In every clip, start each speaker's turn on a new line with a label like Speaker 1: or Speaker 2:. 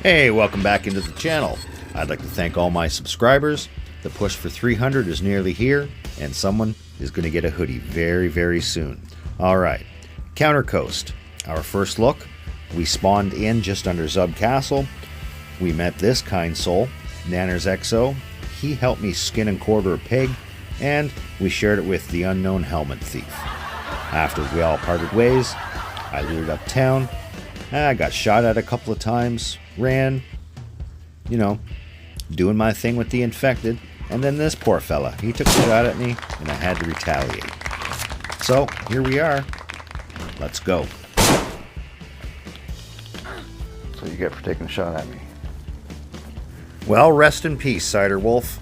Speaker 1: Hey, welcome back into the channel. I'd like to thank all my subscribers. The push for 300 is nearly here, and someone is going to get a hoodie very, very soon. Alright, Counter Coast. Our first look, we spawned in just under Zub Castle. We met this kind soul, Nanners XO. He helped me skin and quarter a pig, and we shared it with the unknown helmet thief. After we all parted ways, I looted uptown. I got shot at a couple of times, ran, doing my thing with the infected, and then this poor fella, he took a shot at me, and I had to retaliate. So, here we are. Let's go.
Speaker 2: So you get for taking a shot at me.
Speaker 1: Well, rest in peace, Cider Wolf.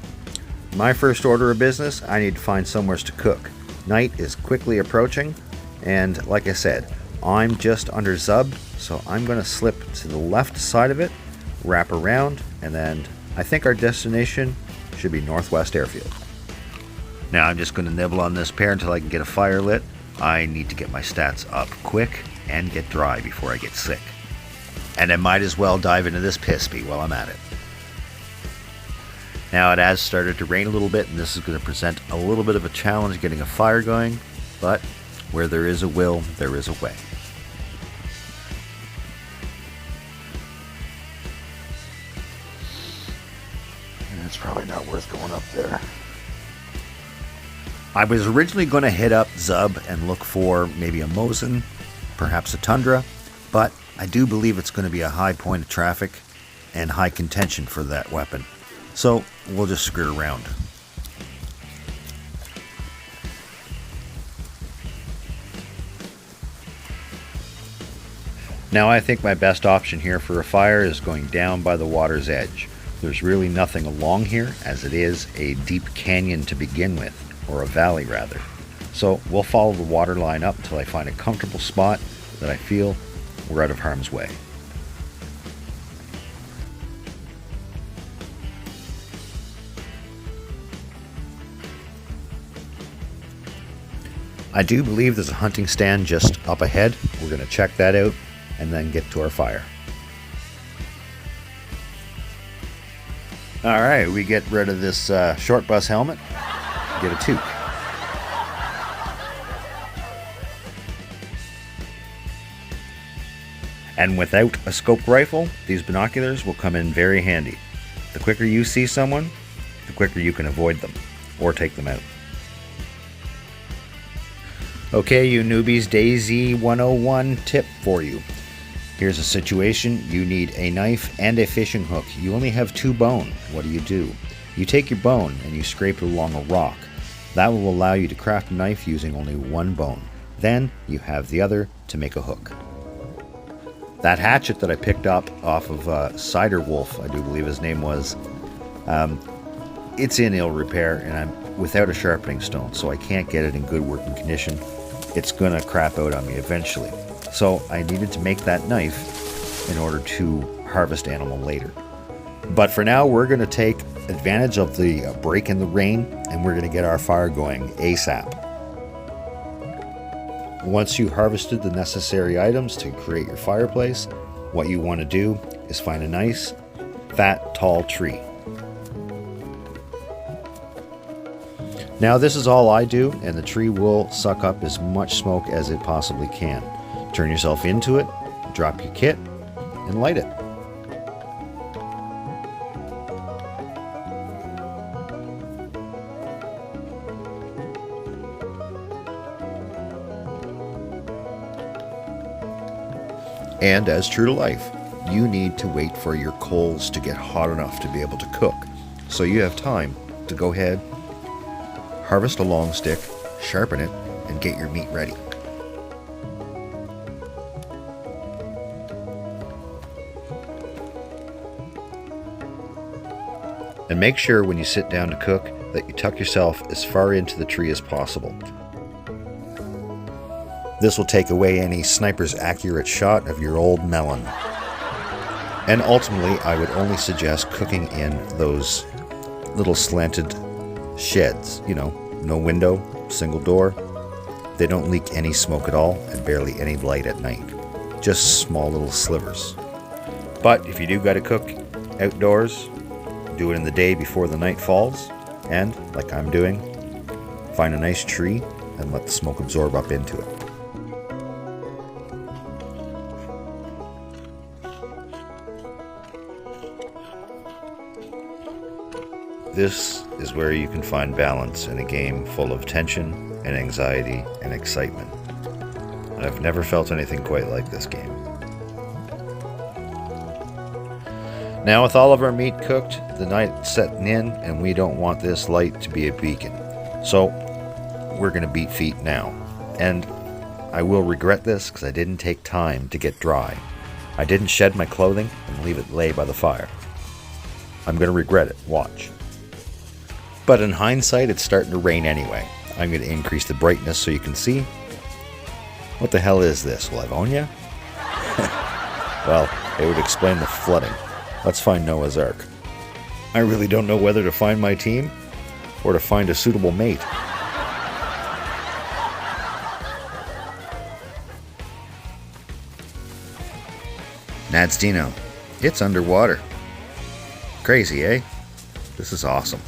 Speaker 1: My first order of business, I need to find somewhere to cook. Night is quickly approaching, and like I said, I'm just under Zub, so I'm going to slip to the left side of it, wrap around, and then I think our destination should be Northwest Airfield. Now I'm just going to nibble on this pear until I can get a fire lit. I need to get my stats up quick and get dry before I get sick. And I might as well dive into this piss bee while I'm at it. Now it has started to rain a little bit, and this is going to present a little bit of a challenge getting a fire going, but where there is a will, there is a way.
Speaker 2: It's probably not worth going up there.
Speaker 1: I was originally going to hit up Zub and look for maybe a Mosin, perhaps a Tundra, but I do believe it's going to be a high point of traffic and high contention for that weapon. So we'll just screw around. Now I think my best option here for a fire is going down by the water's edge. There's really nothing along here, as it is a deep canyon to begin with, or a valley rather. So we'll follow the water line up until I find a comfortable spot that I feel we're out of harm's way. I do believe there's a hunting stand just up ahead. We're going to check that out and then get to our fire. Alright, we get rid of this short bus helmet, get a toque. And without a scoped rifle, these binoculars will come in very handy. The quicker you see someone, the quicker you can avoid them, or take them out. Okay, you newbies, Daisy 101 tip for you. Here's a situation. You need a knife and a fishing hook. You only have 2 bone. What do? You take your bone and you scrape it along a rock. That will allow you to craft a knife using only 1 bone. Then you have the other to make a hook. That hatchet that I picked up off of Cider Wolf, I do believe his name was, it's in ill repair, and I'm without a sharpening stone, so I can't get it in good working condition. It's gonna crap out on me eventually. So I needed to make that knife in order to harvest animal later. But for now, we're going to take advantage of the break in the rain, and we're going to get our fire going ASAP. Once you harvested the necessary items to create your fireplace, what you want to do is find a nice, fat, tall tree. Now this is all I do, and the tree will suck up as much smoke as it possibly can. Turn yourself into it, drop your kit, and light it. And as true to life, you need to wait for your coals to get hot enough to be able to cook. So you have time to go ahead, harvest a long stick, sharpen it, and get your meat ready. And make sure when you sit down to cook that you tuck yourself as far into the tree as possible. This will take away any sniper's accurate shot of your old melon. And ultimately, I would only suggest cooking in those little slanted sheds, no window, single door. They don't leak any smoke at all and barely any light at night. Just small little slivers. But if you do got to cook outdoors, do it in the day before the night falls, and, like I'm doing, find a nice tree and let the smoke absorb up into it. This is where you can find balance in a game full of tension and anxiety and excitement. And I've never felt anything quite like this game. Now with all of our meat cooked, the night's setting in and we don't want this light to be a beacon. So we're going to beat feet now. And I will regret this because I didn't take time to get dry. I didn't shed my clothing and leave it lay by the fire. I'm going to regret it. Watch. But in hindsight, it's starting to rain anyway. I'm going to increase the brightness so you can see. What the hell is this, Livonia? Well, it would explain the flooding. Let's find Noah's Ark. I really don't know whether to find my team or to find a suitable mate. Nadsdino, it's underwater. Crazy, eh? This is awesome.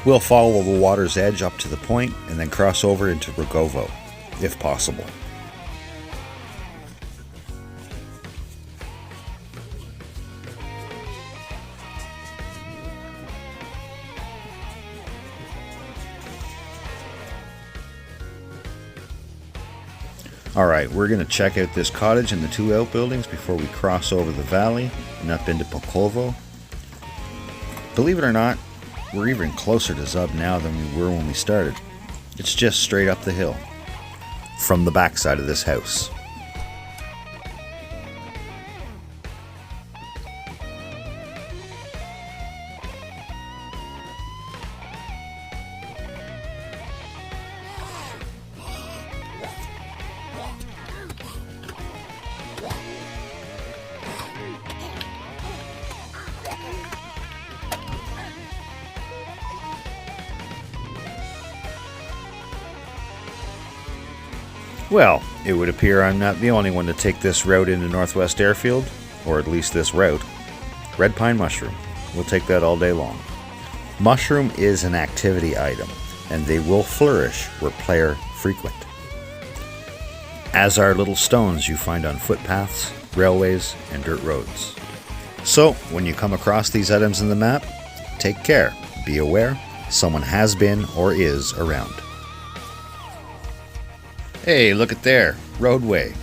Speaker 1: We'll follow the water's edge up to the point and then cross over into Rogovo, if possible. Alright, we're going to check out this cottage and the two outbuildings before we cross over the valley and up into Pokovo. Believe it or not, we're even closer to Zub now than we were when we started. It's just straight up the hill from the backside of this house. Well, it would appear I'm not the only one to take this route into Northwest Airfield, or at least this route. Red pine mushroom. We'll take that all day long. Mushroom is an activity item, and they will flourish where player frequent. As are little stones you find on footpaths, railways, and dirt roads. So, when you come across these items in the map, take care. Be aware, someone has been or is around. Hey, look at there, roadway.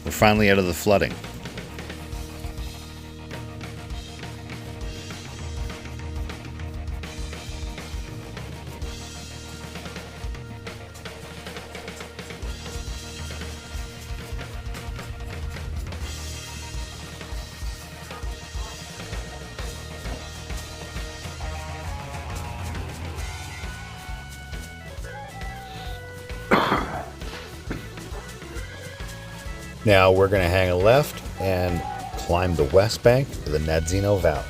Speaker 1: We're finally out of the flooding. Now we're going to hang a left and climb the west bank of the Nadsdino Valley.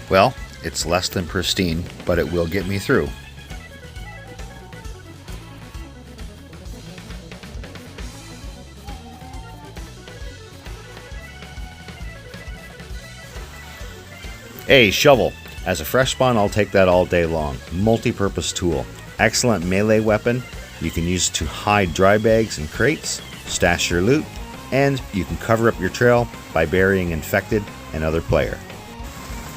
Speaker 1: Well, it's less than pristine, but it will get me through. Hey, shovel. As a fresh spawn, I'll take that all day long. Multi-purpose tool. Excellent melee weapon. You can use it to hide dry bags and crates, stash your loot, and you can cover up your trail by burying infected and other player.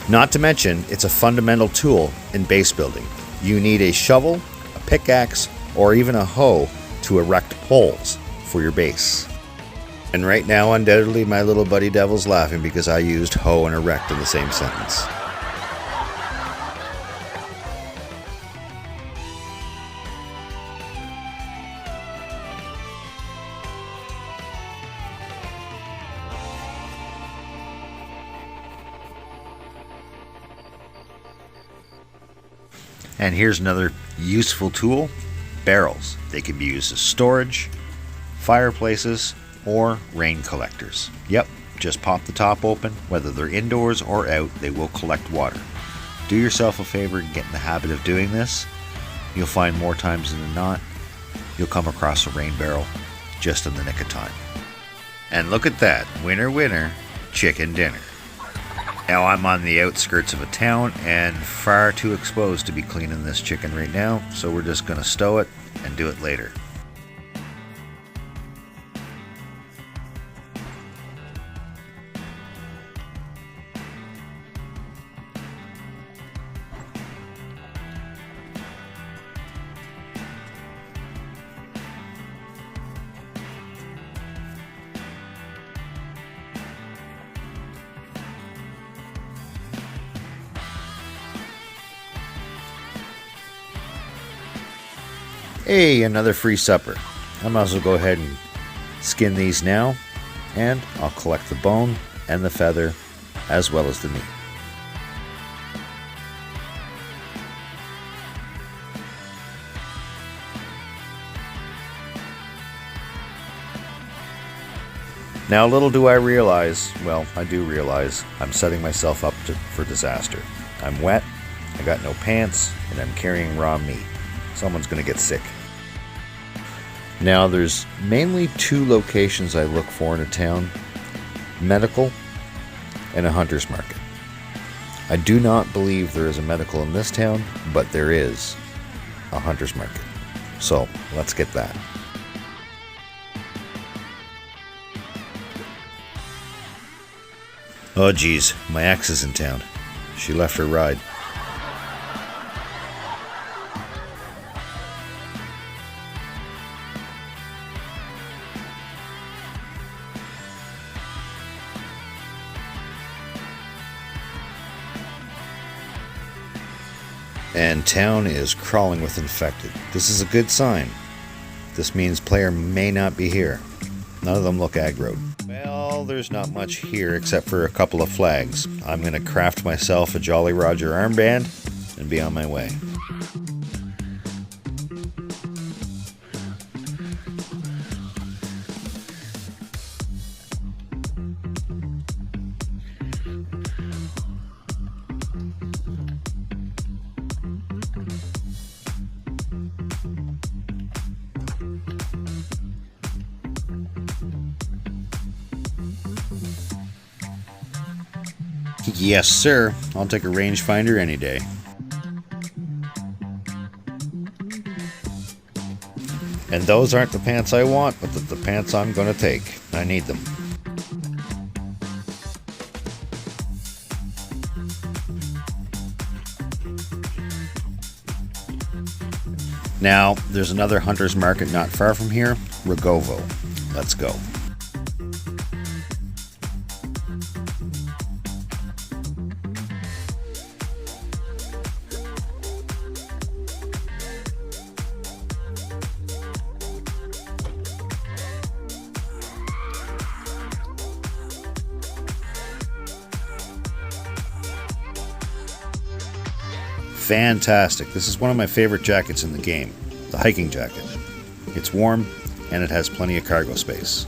Speaker 1: Not to mention, it's a fundamental tool in base building. You need a shovel, a pickaxe, or even a hoe to erect poles for your base. And right now, undoubtedly, my little buddy Devil's laughing because I used hoe and erect in the same sentence. And here's another useful tool, barrels. They can be used as storage, fireplaces, or rain collectors. Yep, just pop the top open. Whether they're indoors or out, they will collect water. Do yourself a favor and get in the habit of doing this. You'll find more times than not, you'll come across a rain barrel just in the nick of time. And look at that, winner, winner, chicken dinner. Now I'm on the outskirts of a town and far too exposed to be cleaning this chicken right now, so we're just gonna stow it and do it later. Hey, another free supper. I might as well go ahead and skin these now, and I'll collect the bone and the feather as well as the meat. Now, little do I realize, well, I do realize, I'm setting myself up for disaster. I'm wet, I got no pants, and I'm carrying raw meat. Someone's going to get sick. Now, there's mainly two locations I look for in a town: medical and a hunter's market. I do not believe there is a medical in this town, but there is a hunter's market. So, let's get that. Oh geez, my ex is in town. She left her ride. And town is crawling with infected. This is a good sign. This means player may not be here. None of them look aggroed. Well, there's not much here except for a couple of flags. I'm going to craft myself a Jolly Roger armband and be on my way. Yes, sir. I'll take a rangefinder any day. And those aren't the pants I want, but the pants I'm gonna take. I need them. Now, there's another hunter's market not far from here, Rogovo. Let's go. Fantastic. This is one of my favorite jackets in the game, the hiking jacket. It's warm and it has plenty of cargo space.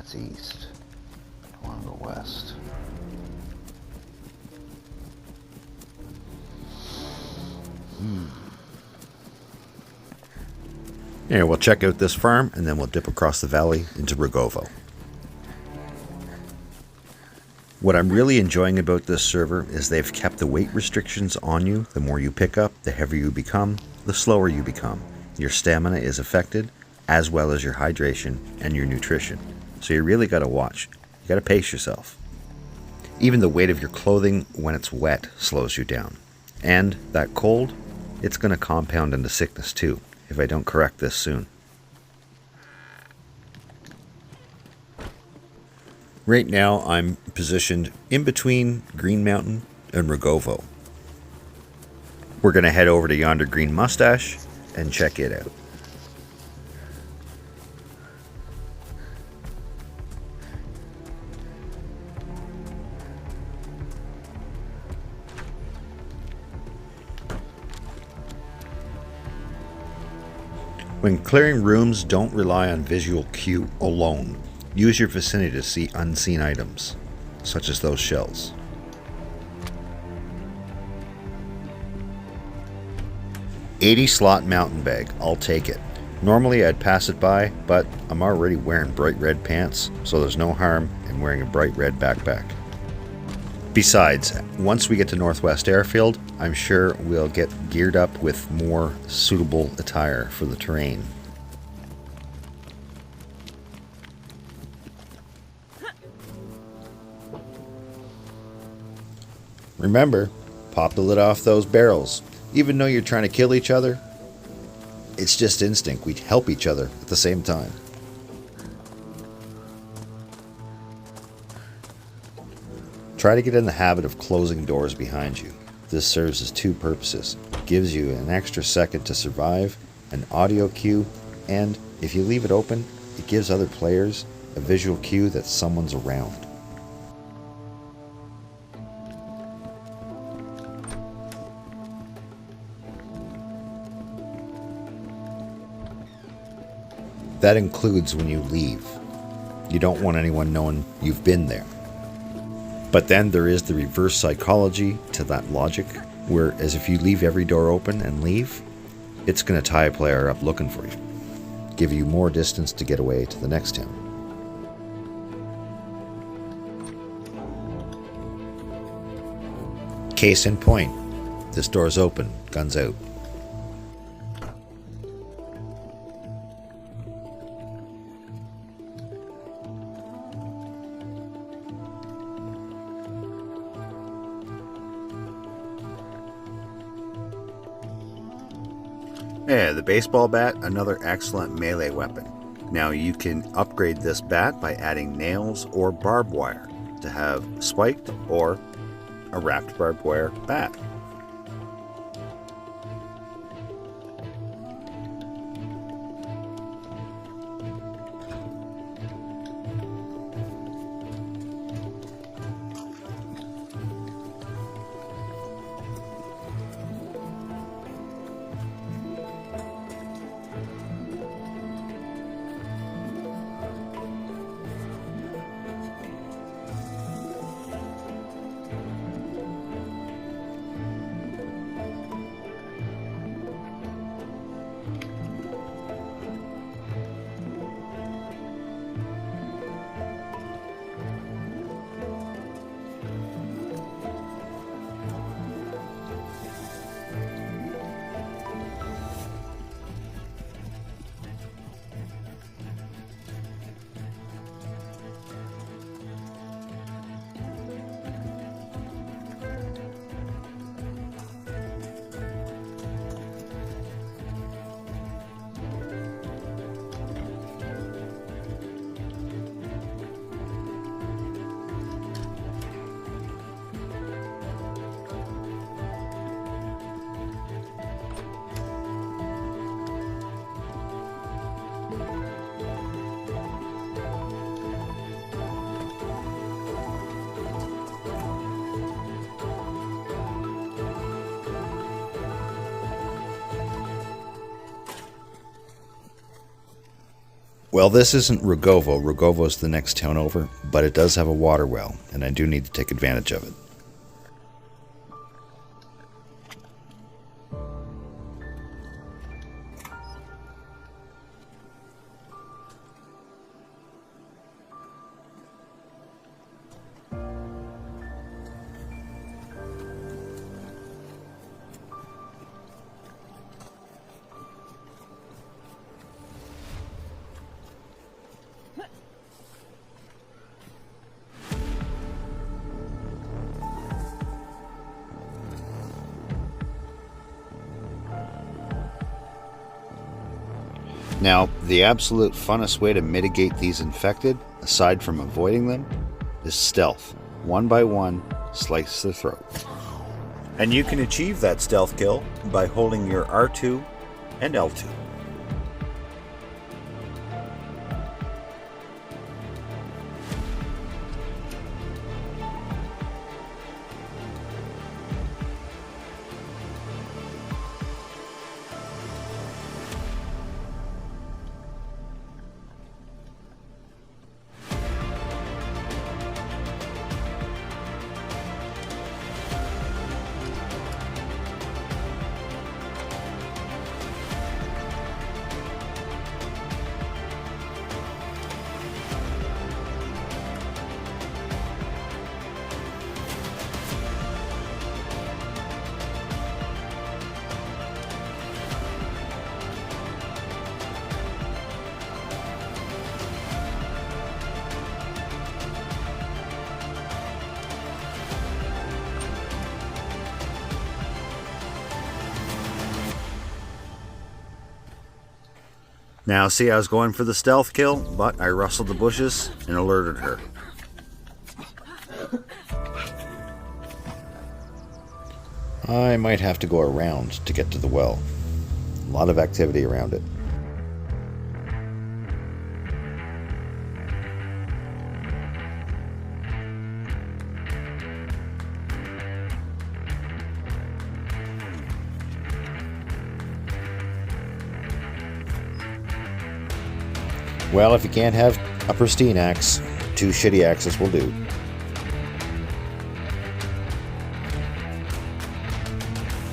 Speaker 2: That's east. I want to go west.
Speaker 1: Here, we'll check out this farm, and then we'll dip across the valley into Rogovo. What I'm really enjoying about this server is they've kept the weight restrictions on you. The more you pick up, the heavier you become, the slower you become. Your stamina is affected, as well as your hydration and your nutrition. So you really got to watch. You got to pace yourself. Even the weight of your clothing when it's wet slows you down. And that cold, it's going to compound into sickness too, if I don't correct this soon. Right now I'm positioned in between Green Mountain and Rogovo. We're going to head over to yonder green mustache and check it out. When clearing rooms, don't rely on visual cue alone. Use your vicinity to see unseen items, such as those shells. $80 slot mountain bag, I'll take it. Normally I'd pass it by, but I'm already wearing bright red pants, so there's no harm in wearing a bright red backpack. Besides, once we get to Northwest Airfield, I'm sure we'll get geared up with more suitable attire for the terrain. Remember, pop the lid off those barrels. Even though you're trying to kill each other, it's just instinct. We help each other at the same time. Try to get in the habit of closing doors behind you. This serves as two purposes. It gives you an extra second to survive, an audio cue, and if you leave it open, it gives other players a visual cue that someone's around. That includes when you leave. You don't want anyone knowing you've been there. But then there is the reverse psychology to that logic, whereas if you leave every door open and leave, it's going to tie a player up looking for you, give you more distance to get away to the next town. Case in point, this door's open, guns out. Yeah, the baseball bat, another excellent melee weapon. Now you can upgrade this bat by adding nails or barbed wire to have spiked or a wrapped barbed wire bat. Well, this isn't Rogovo. Rogovo's the next town over, but it does have a water well, and I do need to take advantage of it. Now, the absolute funnest way to mitigate these infected, aside from avoiding them, is stealth. One by one, slice their throat. And you can achieve that stealth kill by holding your R2 and L2. Now, see, I was going for the stealth kill, but I rustled the bushes and alerted her. I might have to go around to get to the well. A lot of activity around it. Well, if you can't have a pristine axe, 2 shitty axes will do.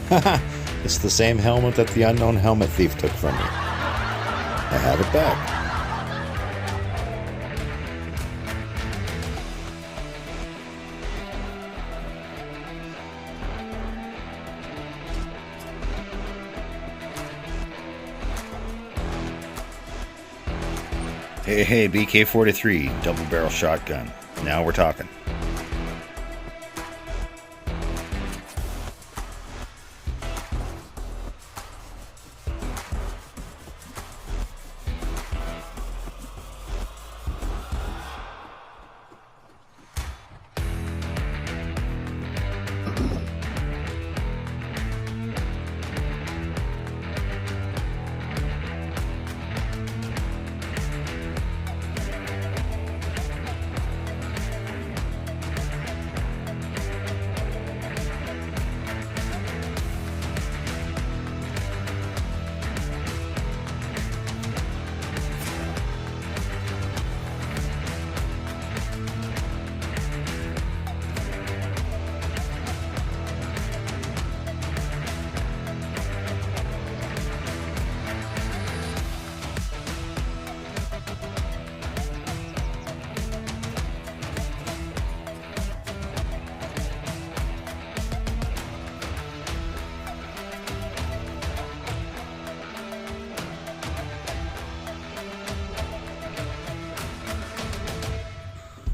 Speaker 1: Haha, it's the same helmet that the unknown helmet thief took from me. I have it back. Hey, BK-43, double barrel shotgun. Now we're talking.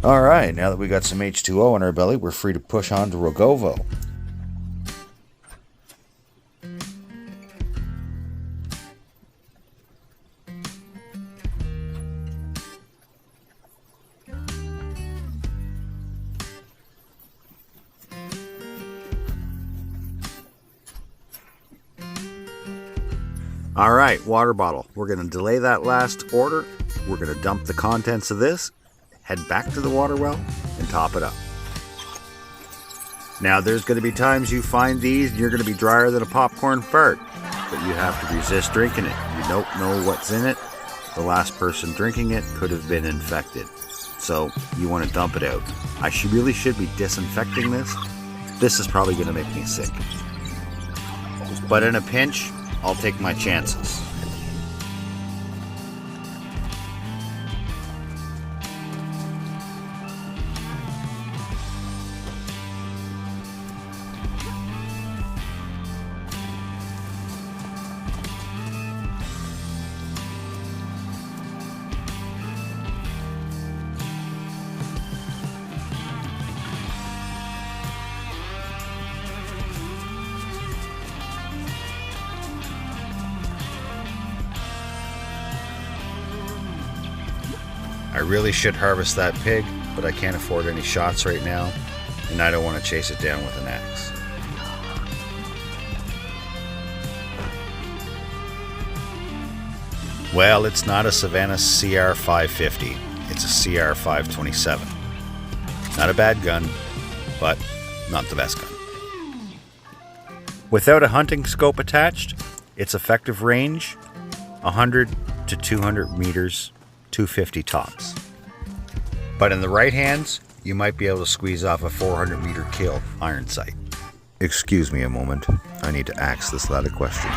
Speaker 1: Alright, now that we got some H2O in our belly, we're free to push on to Rogovo. Alright, water bottle. We're going to delay that last order. We're going to dump the contents of this, head back to the water well, and top it up. Now, there's going to be times you find these and you're going to be drier than a popcorn fart, but you have to resist drinking it. You don't know what's in it, The last person drinking it could have been infected. So you want to dump it out. I really should be disinfecting this. This is probably going to make me sick. But in a pinch, I'll take my chances. I really should harvest that pig, but I can't afford any shots right now, and I don't want to chase it down with an axe. Well, it's not a Savannah CR 550, it's a CR 527. Not a bad gun, but not the best gun. Without a hunting scope attached, its effective range, 100 to 200 meters, 250 tops. But in the right hands, you might be able to squeeze off a 400 meter kill iron sight. Excuse me a moment, I need to ask this lad a question.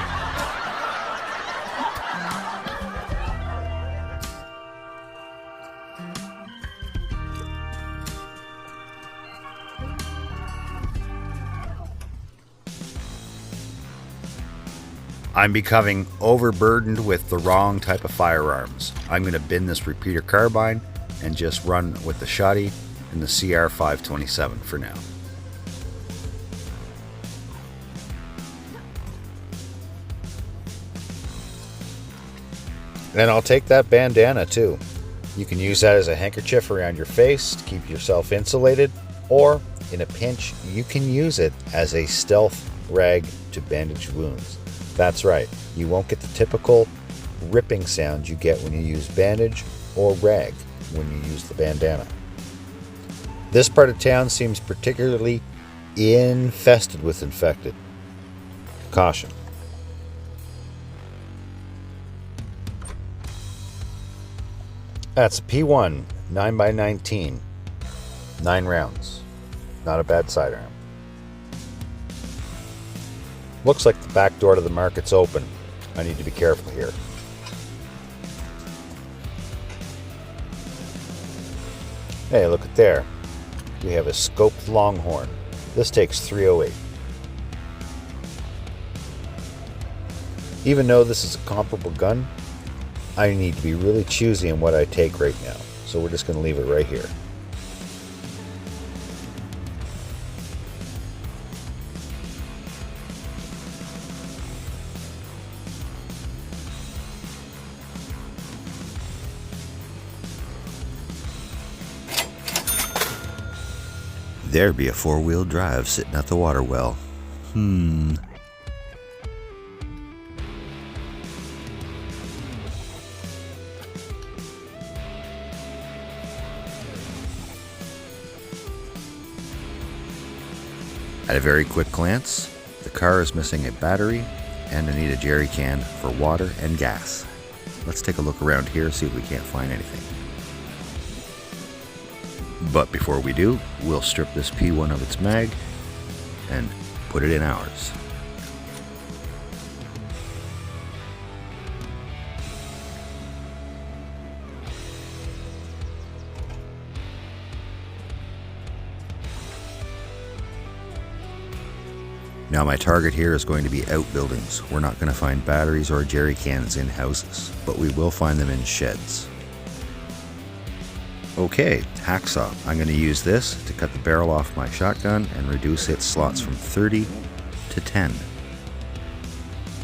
Speaker 1: I'm becoming overburdened with the wrong type of firearms. I'm going to bin this repeater carbine and just run with the shotty and the CR 527 for now. And I'll take that bandana too. You can use that as a handkerchief around your face to keep yourself insulated, or in a pinch, you can use it as a stealth rag to bandage wounds. That's right, you won't get the typical ripping sound you get when you use bandage or rag when you use the bandana. This part of town seems particularly infested with infected. Caution. That's a P1, 9x19, 9 rounds. Not a bad sidearm. Looks like the back door to the market's open. I need to be careful here. Hey, look at there. We have a scoped Longhorn. This takes 308. Even though this is a comparable gun, I need to be really choosy in what I take right now. So we're just going to leave it right here. There'd be a 4-wheel drive sitting at the water well. At a very quick glance, the car is missing a battery and I need a jerry can for water and gas. Let's take a look around here, see if we can't find anything. But before we do, we'll strip this P1 of its mag and put it in ours. Now my target here is going to be outbuildings. We're not going to find batteries or jerry cans in houses, but we will find them in sheds. Okay, hacksaw. I'm going to use this to cut the barrel off my shotgun and reduce its slots from 30 to 10.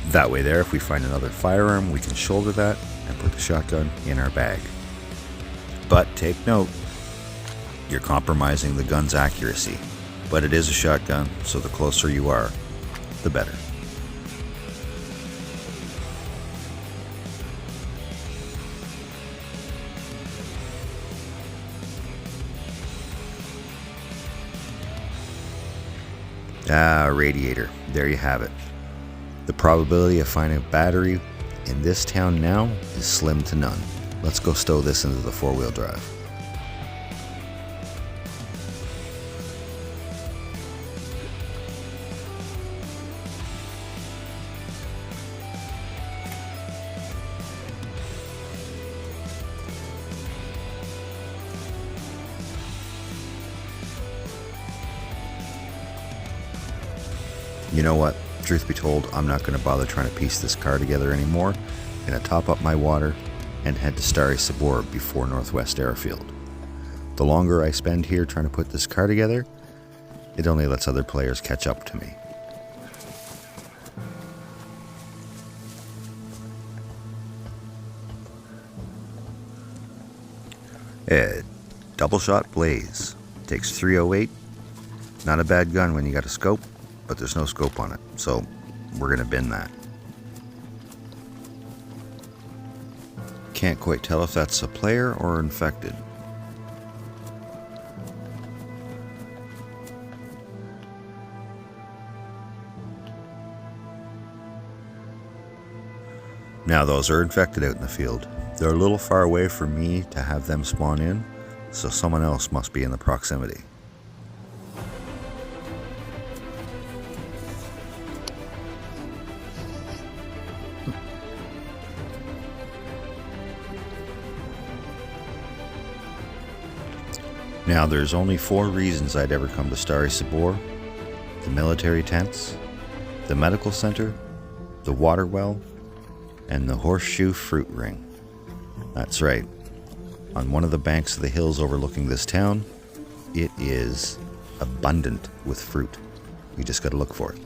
Speaker 1: That way there, if we find another firearm, we can shoulder that and put the shotgun in our bag. But take note, you're compromising the gun's accuracy. But it is a shotgun, so the closer you are, the better. Radiator. There you have it. The probability of finding a battery in this town now is slim to none. Let's go stow this into the four-wheel drive. You know what? Truth be told, I'm not going to bother trying to piece this car together anymore. I'm going to top up my water and head to Stary Sabor before Northwest Airfield. The longer I spend here trying to put this car together, it only lets other players catch up to me. Double shot blaze. Takes 308. Not a bad gun when you got a scope, but there's no scope on it, so we're gonna bin that. Can't quite tell if that's a player or infected. Now those are infected out in the field. They're a little far away for me to have them spawn in, so someone else must be in the proximity. Now there's only 4 reasons I'd ever come to Stary Sabor: the military tents, the medical center, the water well, and the horseshoe fruit ring. That's right. On one of the banks of the hills overlooking this town, it is abundant with fruit. You just gotta look for it.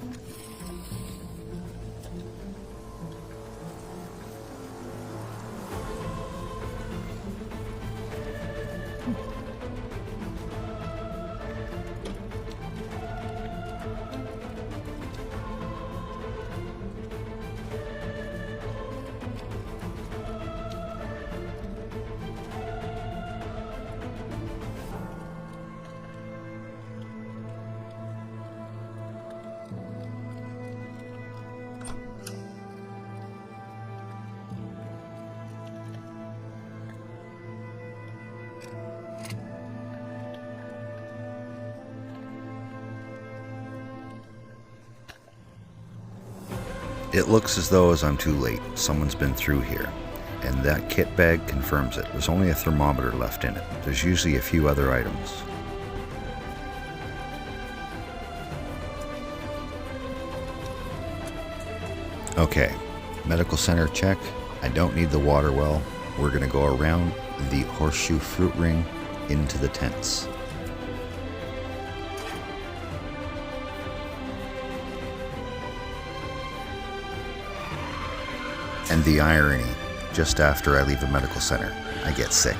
Speaker 1: It looks as though I'm too late. Someone's been through here, and that kit bag confirms it. There's only a thermometer left in it. There's usually a few other items. Okay, medical center check. I don't need the water well. We're gonna go around the horseshoe fruit ring into the tents. And the irony, just after I leave the medical center, I get sick.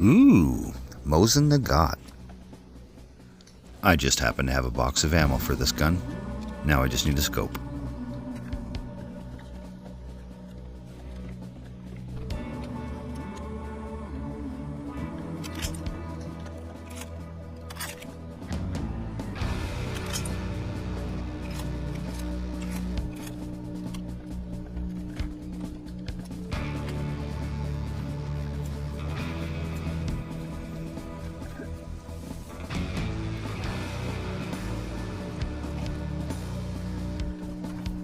Speaker 1: Ooh, Mosin Nagat. I just happen to have a box of ammo for this gun. Now I just need a scope.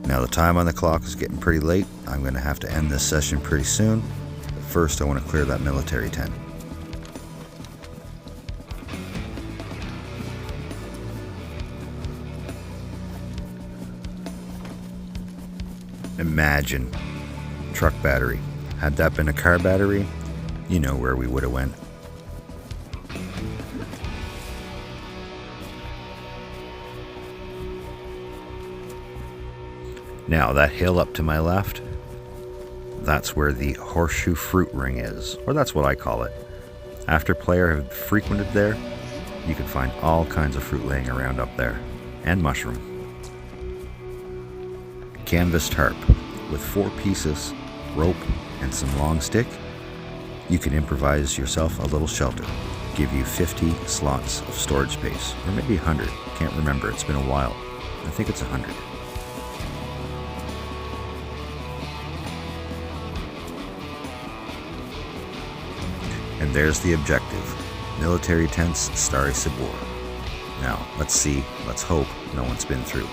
Speaker 1: Now the time on the clock is getting pretty late. I'm going to have to end this session pretty soon. But first I want to clear that military tent. Imagine. Truck battery. Had that been a car battery, you know where we would have went. Now that hill up to my left, that's where the horseshoe fruit ring is, or that's what I call it. After player have frequented there, You can find all kinds of fruit laying around up there, and mushroom. Canvas tarp with 4 pieces, rope, and some long stick. You can improvise yourself a little shelter. Give you 50 slots of storage space, or maybe 100. Can't remember, it's been a while. I think it's 100. And there's the objective. Military tents, Stary Sabor. Now, let's hope no one's been through.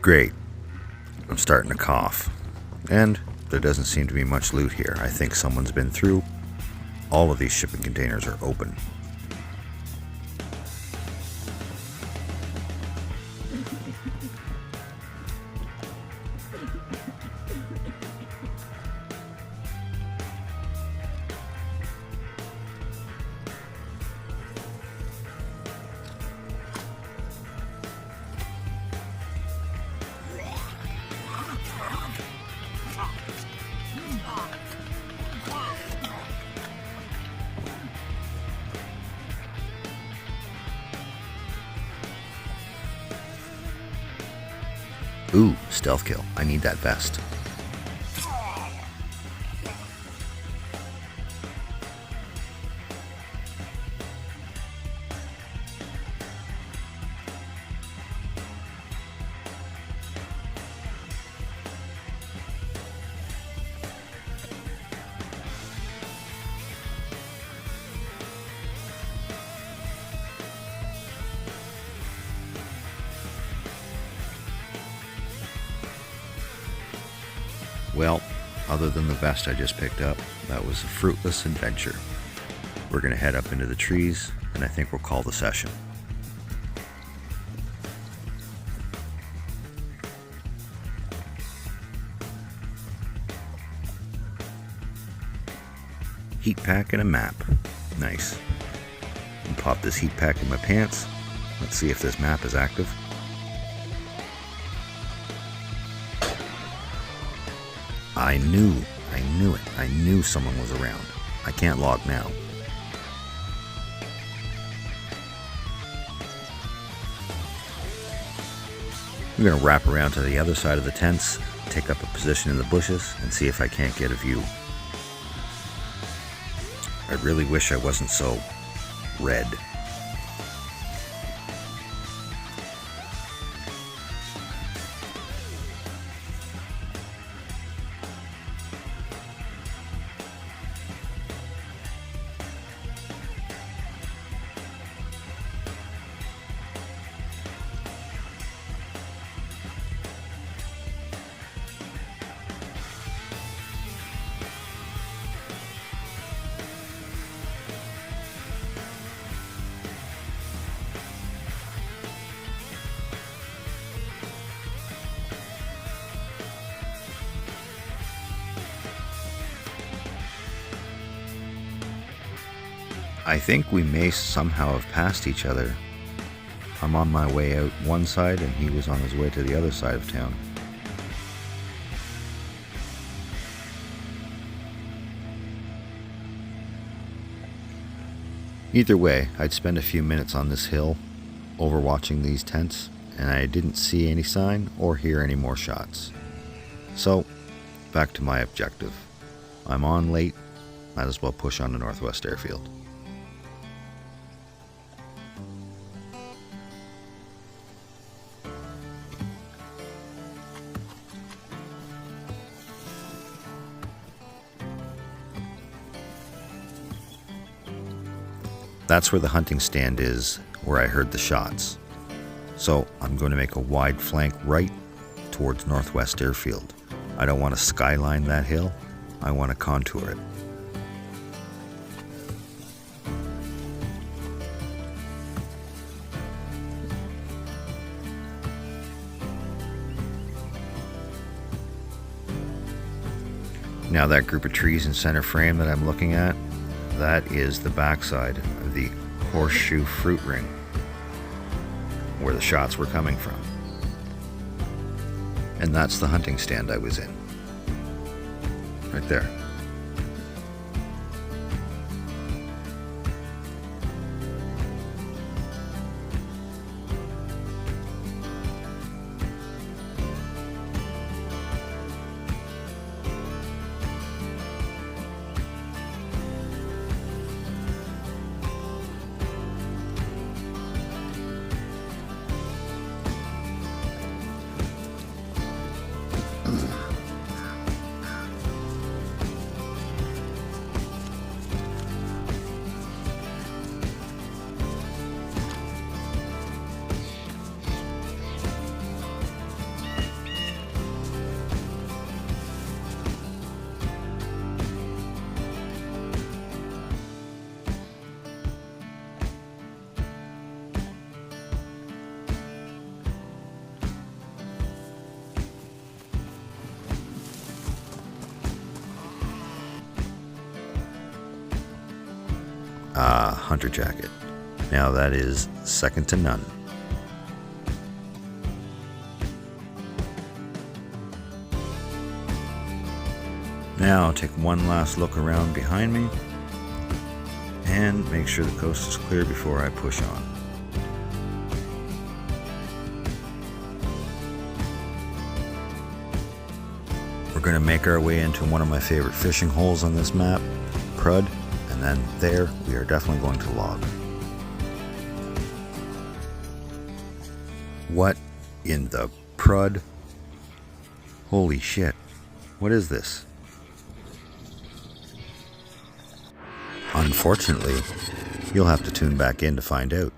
Speaker 1: Great. I'm starting to cough. And there doesn't seem to be much loot here. I think someone's been through. All of these shipping containers are open. Ooh, stealth kill. I need that vest. Well, other than the vest I just picked up, that was a fruitless adventure. We're going to head up into the trees, and I think we'll call the session. Heat pack and a map. Nice. And pop this heat pack in my pants. Let's see if this map is active. I knew it. I knew someone was around. I can't log now. I'm going to wrap around to the other side of the tents, take up a position in the bushes, and see if I can't get a view. I really wish I wasn't so red. I think we may somehow have passed each other. I'm on my way out one side and he was on his way to the other side of town. Either way, I'd spend a few minutes on this hill, overwatching these tents, and I didn't see any sign or hear any more shots. So, back to my objective. I'm on late, might as well push on to Northwest Airfield. That's where the hunting stand is, where I heard the shots. So I'm going to make a wide flank right towards Northwest Airfield. I don't want to skyline that hill, I want to contour it. Now that group of trees in center frame that I'm looking at, that is the backside of the horseshoe fruit ring, where the shots were coming from. And that's the hunting stand I was in. Right there. Hunter jacket. Now that is second to none. Now I'll take one last look around behind me and make sure the coast is clear before I push on. We're going to make our way into one of my favorite fishing holes on this map, Prud. And then there, we are definitely going to log. What in the Prud? Holy shit. What is this? Unfortunately, you'll have to tune back in to find out.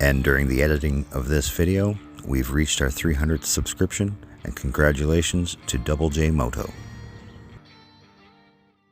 Speaker 1: And during the editing of this video, we've reached our 300th subscription, and congratulations to Double J Moto.